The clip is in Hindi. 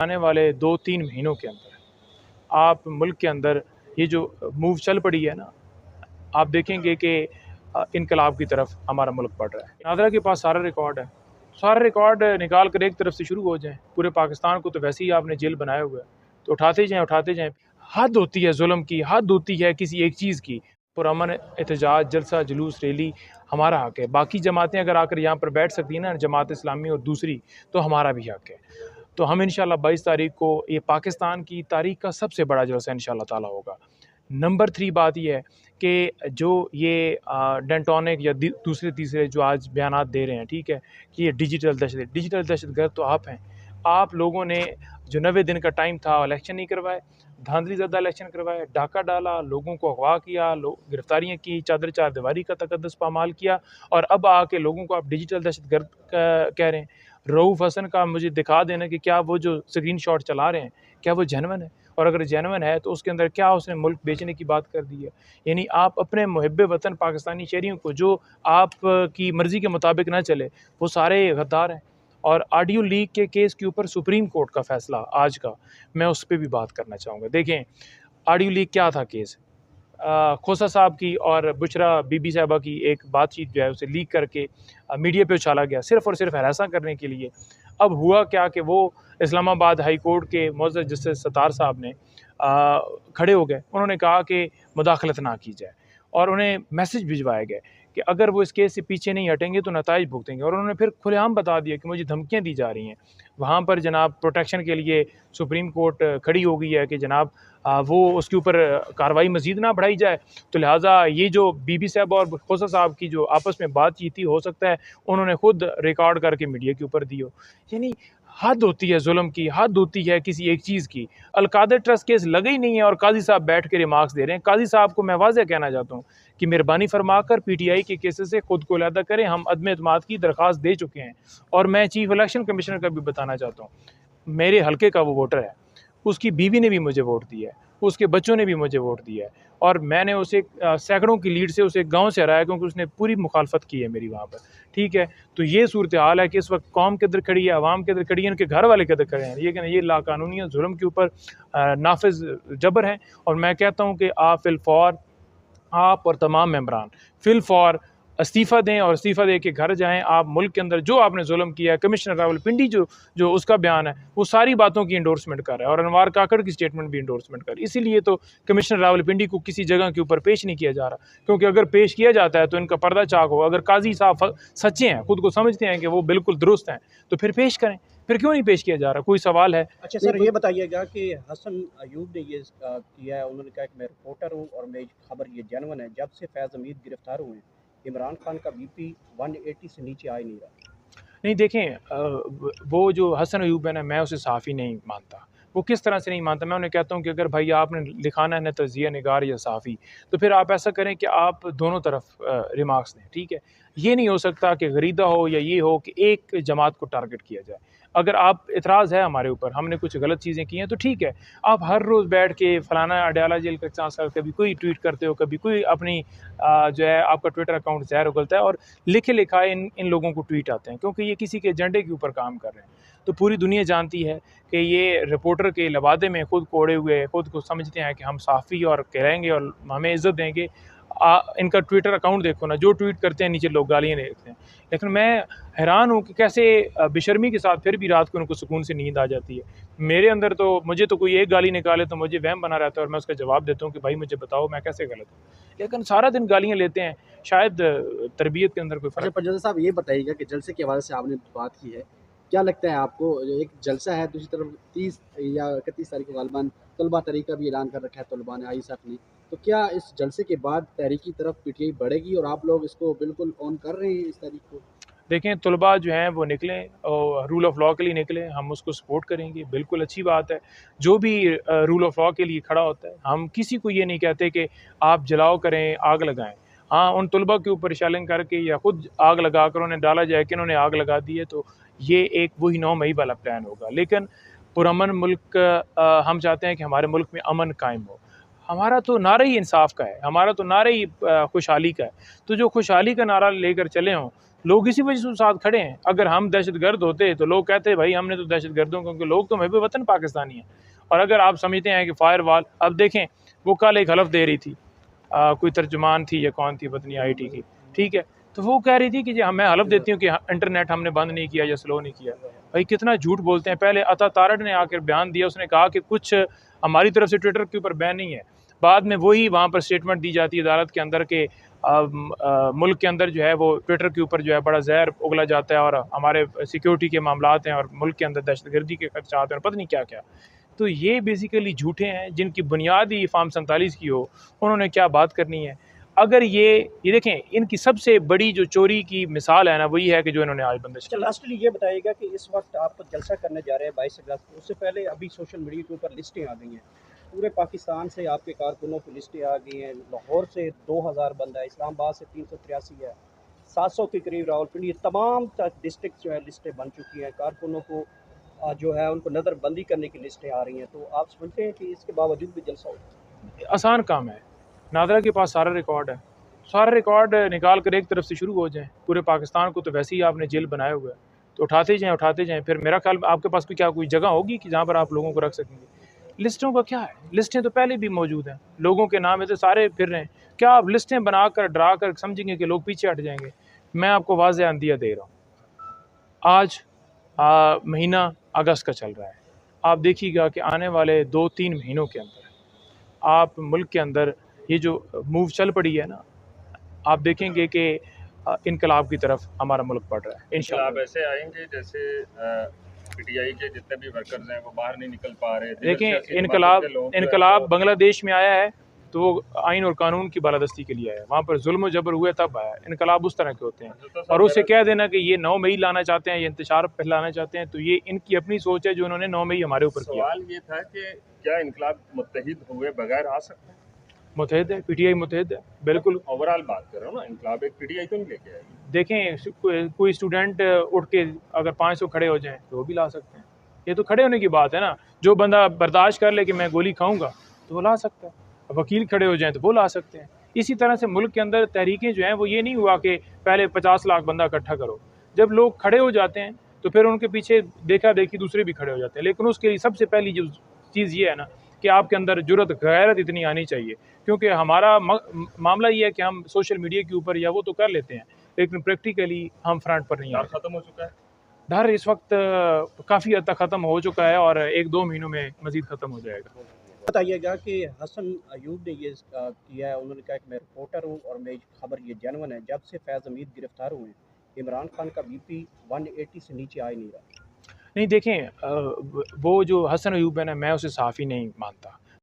आने वाले 2-3 महीनों के अंदर आप मुल्क के अंदर ये जो मूव चल पड़ी है ना, आप देखेंगे कि इनकलाब की तरफ हमारा मुल्क बढ़ रहा है। नादरा के पास सारा रिकॉर्ड है, सारा रिकॉर्ड निकाल कर एक तरफ से शुरू हो जाएँ। पूरे पाकिस्तान को तो वैसे ही आपने जेल बनाया हुआ है, तो उठाते जाएँ, उठाते जाएँ। हद होती है जुल्म की, हद होती है किसी एक चीज़ की। पुरअमन एहतजाज, जलसा, जुलूस, रैली हमारा हक है। बाकी जमातें अगर आकर यहाँ पर बैठ सकती हैं ना, जमात इस्लामी और दूसरी, तो हमारा भी हक है। तो हम इंशाल्लाह 22 तारीख को ये पाकिस्तान की तारीख का सबसे बड़ा जलसा इंशाल्लाह ताला होगा। नंबर 3 बात ये है कि जो ये डेंटोनिक या दूसरे तीसरे जो आज बयानात दे रहे हैं, ठीक है, कि ये डिजिटल दहशतगर्द तो आप हैं। आप लोगों ने जो 90 दिन का टाइम था इलेक्शन नहीं करवाए, धांधली ज़दा इलेक्शन करवाए, डाका डाला, लोगों को अगवा किया, गिरफ्तारियाँ की, चादर चार दीवारी का तकद्दुस पामाल किया और अब आके लोगों को आप डिजिटल दहशतगर्द कह रहे हैं। रऊफ़ हसन का मुझे दिखा देना कि क्या वो जो स्क्रीनशॉट चला रहे हैं, क्या वो जेन्युइन है? और अगर जेन्युइन है तो उसके अंदर क्या उसने मुल्क बेचने की बात कर दी है। यानी आप अपने मुहिब्बे वतन पाकिस्तानी शहरियों को जो आप की मर्ज़ी के मुताबिक ना चले, वो सारे गद्दार हैं। और ऑडियो लीक के केस के ऊपर सुप्रीम कोर्ट का फ़ैसला आज का, मैं उस पे भी बात करना चाहूँगा। देखें, ऑडियो लीक क्या था केस? खोसा साहब की और बुशरा बीबी साहिबा की एक बातचीत जो है उसे लीक करके मीडिया पे उछाला गया सिर्फ़ और सिर्फ़ हरासा करने के लिए। अब हुआ क्या कि वो इस्लामाबाद हाई कोर्ट के मुअज़्ज़ज़ जस्टिस सत्तार साहब ने खड़े हो गए। उन्होंने कहा कि मुदाखलत ना की जाए और उन्हें मैसेज भिजवाए गए कि अगर वो इस केस से पीछे नहीं हटेंगे तो नताइज भुगतेंगे। और उन्होंने फिर खुलेआम बता दिया कि मुझे धमकियाँ दी जा रही हैं। वहाँ पर जनाब प्रोटेक्शन के लिए सुप्रीम कोर्ट खड़ी हो गई है कि जनाब वो उसके ऊपर कार्रवाई मज़ीद ना बढ़ाई जाए। तो लिहाजा ये जो बीबी साहब और खोसा साहब की जो आपस में बातचीत थी, हो सकता है उन्होंने खुद रिकॉर्ड करके मीडिया के ऊपर दी हो। यानी हद होती है जुल्म की, हद होती है किसी एक चीज़ की। अलकादर ट्रस्ट केस लगा ही नहीं है और काजी साहब बैठ के रिमार्क्स दे रहे हैं। काजी साहब को मैं वाज़ेह कहना चाहता हूँ कि मेहरबानी फरमाकर पीटीआई के केसेस से खुद को अलहदा करें। हम अदम एतमाद की दरख्वास्त दे चुके हैं और मैं चीफ इलेक्शन कमिश्नर का भी बताना चाहता हूँ, मेरे हल्के का वो वोटर है, उसकी बीवी ने भी मुझे वोट दिया है, उसके बच्चों ने भी मुझे वोट दिया है और मैंने उसे सैकड़ों की लीड से उसे गाँव से हराया क्योंकि उसने पूरी मुखालफत की है मेरी वहाँ पर। ठीक है, तो ये सूरत हाल है कि इस वक्त कौम के अंदर खड़ी है, अवाम के अंदर खड़ी है, इनके घर वाले के अंदर खड़े हैं। ये कहना ये लाकानूनी जुल्म के ऊपर नाफिज जबर है। और मैं कहता हूँ कि आप और तमाम मेंबरान फिल फॉर इस्तीफ़ा दें और इस्तीफ़ा दे के घर जाएँ। आप मुल्क के अंदर जो आपने जुल्म किया है, कमिश्नर रावलपिंडी जो जो उसका बयान है, वो सारी बातों की एंडोर्समेंट कर रहा है और अनवार काकड़ की स्टेटमेंट भी एंडोर्समेंट कर रही है। इसीलिए तो कमिश्नर रावलपिंडी को किसी जगह के ऊपर पेश नहीं किया जा रहा, क्योंकि अगर पेश किया जाता है तो इनका पर्दा चाक होगा। अगर काजी साहब सच्चे हैं, खुद को समझते हैं कि वो बिल्कुल दुरुस्त हैं, तो फिर पेश करें। फिर क्यों नहीं पेश किया जा रहा? कोई सवाल है? अच्छा सर, ये बताइएगा कि हसन अयूब ने ये किया है, उन्होंने कहा कि मैं रिपोर्टर हूँ और मैं खबर ये जेन्युइन है। जब से फैज़ हमीद गिरफ्तार हुए हैं, इमरान खान का बीपी 180 से नीचे आ ही नहीं रहा। नहीं देखें, वो जो हसन अयूब है ना, मैं उसे सहाफ़ी नहीं मानता। वो किस तरह से नहीं मानता, मैं उन्हें कहता हूँ कि अगर भाई आपने लिखाना है ना तज़िया निगार या सहाफ़ी, तो फिर आप ऐसा करें कि आप दोनों तरफ रिमार्क्स दें, ठीक है? ये नहीं हो सकता कि गरीदा हो या ये हो कि एक जमात को टारगेट किया जाए। अगर आप इतराज़ है हमारे ऊपर, हमने कुछ गलत चीज़ें की हैं तो ठीक है। आप हर रोज़ बैठ के फलाना अडयाला जेल का 4 साल, कभी कोई ट्वीट करते हो, कभी कोई अपनी जो है आपका ट्विटर अकाउंट ज़ाहिर उगलता है और लिखे लिखाए इन लोगों को ट्वीट आते हैं क्योंकि ये किसी के एजेंडे के ऊपर काम कर रहे हैं। तो पूरी दुनिया जानती है कि ये रिपोर्टर के लवादे में खुद कोड़े हुए, खुद को समझते हैं कि हम साफ़ी और कहेंगे और हमें इज़्ज़त देंगे। इनका ट्विटर अकाउंट देखो ना, जो ट्वीट करते हैं नीचे लोग गालियाँ देते हैं। लेकिन मैं हैरान हूँ कि कैसे बेशर्मी के साथ फिर भी रात को उनको सुकून से नींद आ जाती है। मेरे अंदर तो मुझे तो कोई एक गाली निकाले तो मुझे वहम बना रहता है और मैं उसका जवाब देता हूँ कि भाई मुझे बताओ मैं कैसे गलत हूँ। लेकिन सारा दिन गालियाँ लेते हैं, शायद तरबियत के अंदर कोई अच्छा फ़र्क। पंजाब साहब, ये बताइएगा कि जलसे के हवाले से आपने बात की है, क्या लगता है आपको? एक जलसा है, दूसरी तरफ 30 या 31 तारीख को गालिबान तलबा तहरीक का भी ऐलान कर रखा है तलबा ने, आईएसएफ ने। तो क्या इस जलसे के बाद तहरीक की तरफ पीटीआई बढ़ेगी और आप लोग इसको बिल्कुल ऑन कर रहे हैं इस तारीख को? देखें, तलबा जो हैं वो निकलें और रूल ऑफ़ लॉ के लिए निकलें, हम उसको सपोर्ट करेंगे, बिल्कुल अच्छी बात है। जो भी रूल ऑफ़ लॉ के लिए खड़ा होता है, हम किसी को ये नहीं कहते कि आप जलाओ करें, आग लगाएँ। हाँ, उन तलबा के ऊपर शेलिंग करके या खुद आग लगाकर उन्हें डाला जाए कि इन्होंने आग लगा दी है, तो ये एक वही 9 मई वाला प्लान होगा। लेकिन पुरअमन मुल्क हम चाहते हैं कि हमारे मुल्क में अमन कायम हो। हमारा तो नारा ही इंसाफ़ का है, हमारा तो नारा ही खुशहाली का है। तो जो खुशहाली का नारा लेकर चले हों, लोग इसी वजह से साथ खड़े हैं। अगर हम दहशतगर्द होते तो लोग कहते भाई हमने तो दहशतगर्दों, क्योंकि लोग तो महबूब वतन पाकिस्तानी हैं। और अगर आप समझते हैं कि फायर वॉल, अब देखें वो कल एक हलफ दे रही थी, कोई तर्जुमान थी या कौन थी पता नहीं IT की, ठीक है, तो वो कह रही थी कि मैं हलफ देती हूँ कि इंटरनेट हमने बंद नहीं किया या स्लो नहीं किया। भाई कितना झूठ बोलते हैं। पहले अता तारड़ ने आकर बयान दिया, उसने कहा कि कुछ हमारी तरफ से ट्विटर के ऊपर बैन नहीं है। बाद में वही वहाँ पर स्टेटमेंट दी जाती है अदालत के अंदर के मुल्क के अंदर जो है वो ट्विटर के ऊपर जो है बड़ा जहर उगला जाता है और हमारे सिक्योरिटी के मामलात हैं और मुल्क के अंदर दहशतगर्दी के खदशात हैं और पता नहीं क्या क्या। तो ये बेसिकली झूठे हैं जिनकी बुनियाद ही फार्म 47 की हो। उन्होंने क्या बात करनी है। अगर ये देखें, इनकी सबसे बड़ी जो चोरी की मिसाल है ना, वही है कि जो इन्होंने आज बंदिश अच्छा, लास्टली ये बताइएगा कि इस वक्त आप जलसा करने जा रहे हैं 22 अगस्त को, उससे पहले अभी सोशल मीडिया के ऊपर लिस्टें आ गई हैं, पूरे पाकिस्तान से आपके कारकुनों की लिस्टें आ गई हैं। लाहौर से 2000 बंदा है, इस्लामाबाद से 383 है, 700 के करीब रावलपिंडी, ये तमाम डिस्ट्रिक्ट जो है लिस्टें बन चुकी हैं। कारकुनों को जो है उनको नज़रबंदी करने की लिस्टें आ रही हैं। तो आप समझते हैं कि इसके बावजूद भी जलसा होगा? आसान काम है। नादरा के पास सारा रिकॉर्ड है, सारा रिकॉर्ड निकाल कर एक तरफ से शुरू हो जाएं। पूरे पाकिस्तान को तो वैसे ही आपने जेल बनाए हुए है, तो उठाते जाएं। फिर मेरा ख्याल आपके पास कोई जगह होगी कि जहाँ पर आप लोगों को रख सकेंगे। लिस्टों का क्या है, लिस्टें तो पहले भी मौजूद हैं, लोगों के नाम ऐसे सारे फिर रहे हैं। क्या आप लिस्टें बनाकर डरा कर समझेंगे कि लोग पीछे हट जाएंगे? मैं आपको वाज़ेह अंदिया दे रहा हूँ। आज महीना अगस्त का चल रहा है। आप देखिएगा कि आने वाले 2-3 महीनों के अंदर आप मुल्क के अंदर ये जो मूव चल पड़ी है ना, आप देखेंगे कि इनकलाब की तरफ हमारा मुल्क बढ़ रहा है इंशाल्लाह। इंकलाब ऐसे आएंगे जैसे PTI के जितने भी वर्कर्स हैं वो बाहर नहीं निकल पा रहे। देखें, इनकलाब बांग्लादेश में आया है तो वो आइन और कानून की बालादस्ती के लिए आया, वहाँ पर जुल्म और जबर हुए तब आया। इनकलाब उस तरह के होते हैं। और उससे कह देना कि ये 9 मई लाना चाहते हैं, ये इंतशार फैलाना चाहते हैं, तो ये इनकी अपनी सोच है जो उन्होंने 9 मई हमारे ऊपर किया। सवाल ये था कि क्या इनकलाब मुत्तहिद हुए बगैर आ सकते हैं? मुतहद है, PTI मुतहद है, बिल्कुल। ओवरऑल बात कर रहा हूँ ना, इनकलाब एक PTI तो नहीं लेके आएगी। देखें, कोई स्टूडेंट उठ के अगर 500 खड़े हो जाएं तो वो भी ला सकते हैं। ये तो खड़े होने की बात है ना। जो बंदा बर्दाश्त कर ले कि मैं गोली खाऊंगा तो वो ला सकता है। वकील खड़े हो जाएं तो वो ला सकते हैं। इसी तरह से मुल्क के अंदर तहरीकें जो हैं वो ये नहीं हुआ कि पहले 50 लाख बंदा इकट्ठा करो। जब लोग खड़े हो जाते हैं तो फिर उनके पीछे देखा देखी दूसरे भी खड़े हो जाते हैं। लेकिन उसके लिए सबसे पहली जो चीज़ ये है ना कि आपके अंदर जुर्रत गैरत इतनी आनी चाहिए। क्योंकि हमारा मामला ये है कि हम सोशल मीडिया के ऊपर या वो तो कर लेते हैं, लेकिन प्रैक्टिकली हम फ्रंट पर नहीं डर आते। खत्म हो चुका है। डर इस वक्त काफ़ी हद तक ख़त्म हो चुका है और 1-2 महीनों में मज़ीद ख़त्म हो जाएगा। बताइएगा कि हसन अयूब ने ये किया है, उन्होंने कहा कि मैं रिपोर्टर हूँ और मेरी खबर ये जेन्युइन है। जब से फैज़ हमीद गिरफ्तार हुए, इमरान खान का BP 180 से नीचे आ ही नहीं रहा। नहीं देखें, वो जो हसन अयूब है ना, मैं उसे सहाफ़ी नहीं मानता।